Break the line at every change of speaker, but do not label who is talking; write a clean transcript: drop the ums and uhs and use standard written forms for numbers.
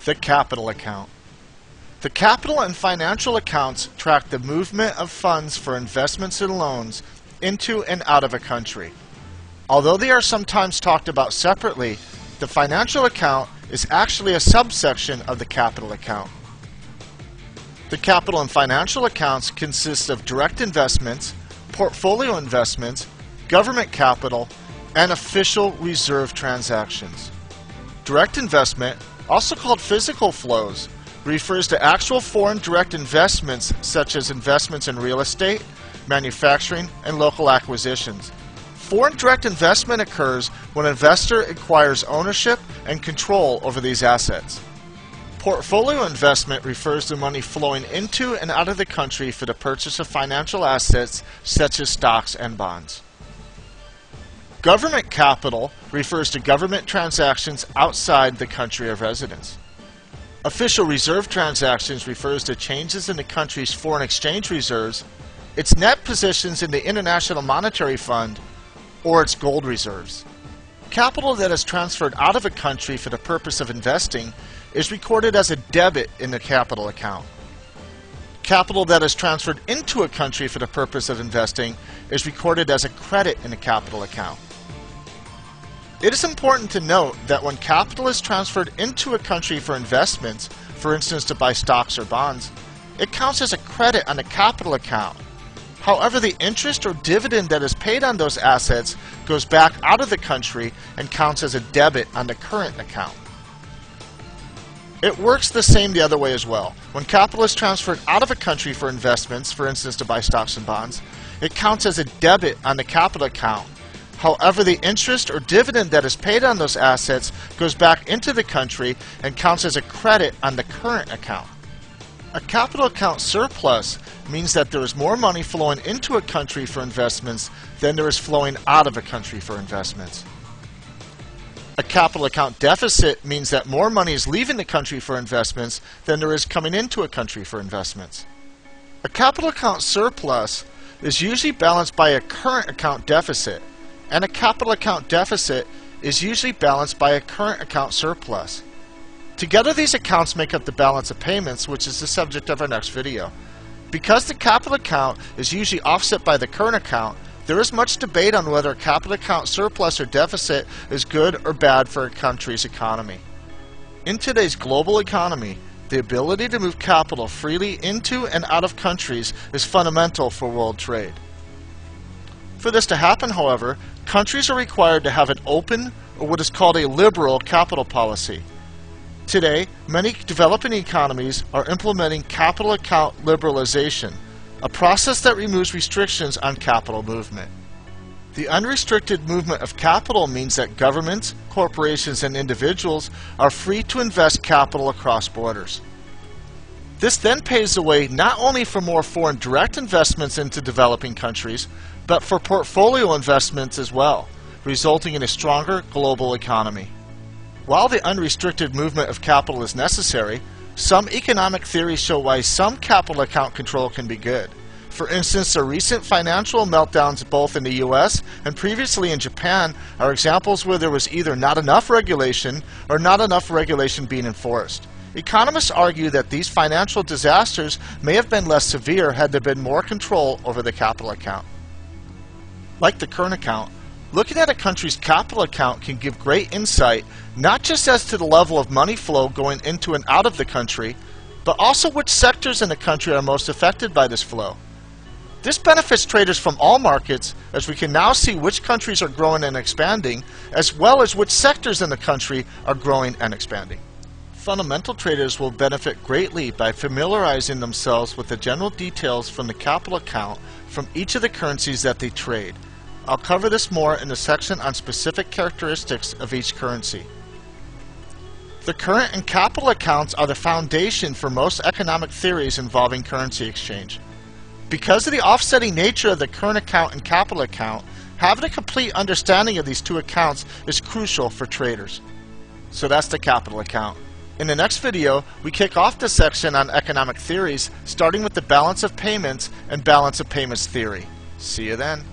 The capital account. The capital and financial accounts track the movement of funds for investments and loans into and out of a country. Although they are sometimes talked about separately, the financial account is actually a subsection of the capital account. The capital and financial accounts consist of direct investments, portfolio investments, government capital, and official reserve transactions. Direct investment, also called physical flows, refers to actual foreign direct investments such as investments in real estate, manufacturing, and local acquisitions. Foreign direct investment occurs when an investor acquires ownership and control over these assets. Portfolio investment refers to money flowing into and out of the country for the purchase of financial assets such as stocks and bonds. Government capital refers to government transactions outside the country of residence. Official reserve transactions refers to changes in the country's foreign exchange reserves, its net positions in the International Monetary Fund, or its gold reserves. Capital that is transferred out of a country for the purpose of investing is recorded as a debit in the capital account. Capital that is transferred into a country for the purpose of investing is recorded as a credit in the capital account. It is important to note that when capital is transferred into a country for investments, for instance to buy stocks or bonds, it counts as a credit on the capital account. However, the interest or dividend that is paid on those assets goes back out of the country and counts as a debit on the current account. It works the same the other way as well. When capital is transferred out of a country for investments, for instance to buy stocks and bonds, it counts as a debit on the capital account. However, the interest or dividend that is paid on those assets goes back into the country and counts as a credit on the current account. A capital account surplus means that there is more money flowing into a country for investments than there is flowing out of a country for investments. A capital account deficit means that more money is leaving the country for investments than there is coming into a country for investments. A capital account surplus is usually balanced by a current account deficit, and a capital account deficit is usually balanced by a current account surplus. Together these accounts make up the balance of payments, which is the subject of our next video. Because the capital account is usually offset by the current account, there is much debate on whether a capital account surplus or deficit is good or bad for a country's economy. In today's global economy, the ability to move capital freely into and out of countries is fundamental for world trade. For this to happen, however, countries are required to have an open, or what is called a liberal, capital policy. Today, many developing economies are implementing capital account liberalization, a process that removes restrictions on capital movement. The unrestricted movement of capital means that governments, corporations, and individuals are free to invest capital across borders. This then paves the way not only for more foreign direct investments into developing countries, but for portfolio investments as well, resulting in a stronger global economy. While the unrestricted movement of capital is necessary, some economic theories show why some capital account control can be good. For instance, the recent financial meltdowns both in the US and previously in Japan are examples where there was either not enough regulation or not enough regulation being enforced. Economists argue that these financial disasters may have been less severe had there been more control over the capital account. Like the current account, looking at a country's capital account can give great insight not just as to the level of money flow going into and out of the country, but also which sectors in the country are most affected by this flow. This benefits traders from all markets, as we can now see which countries are growing and expanding, as well as which sectors in the country are growing and expanding. Fundamental traders will benefit greatly by familiarizing themselves with the general details from the capital account from each of the currencies that they trade. I'll cover this more in the section on specific characteristics of each currency. The current and capital accounts are the foundation for most economic theories involving currency exchange. Because of the offsetting nature of the current account and capital account, having a complete understanding of these two accounts is crucial for traders. So that's the capital account. In the next video, we kick off the section on economic theories, starting with the balance of payments and balance of payments theory. See you then.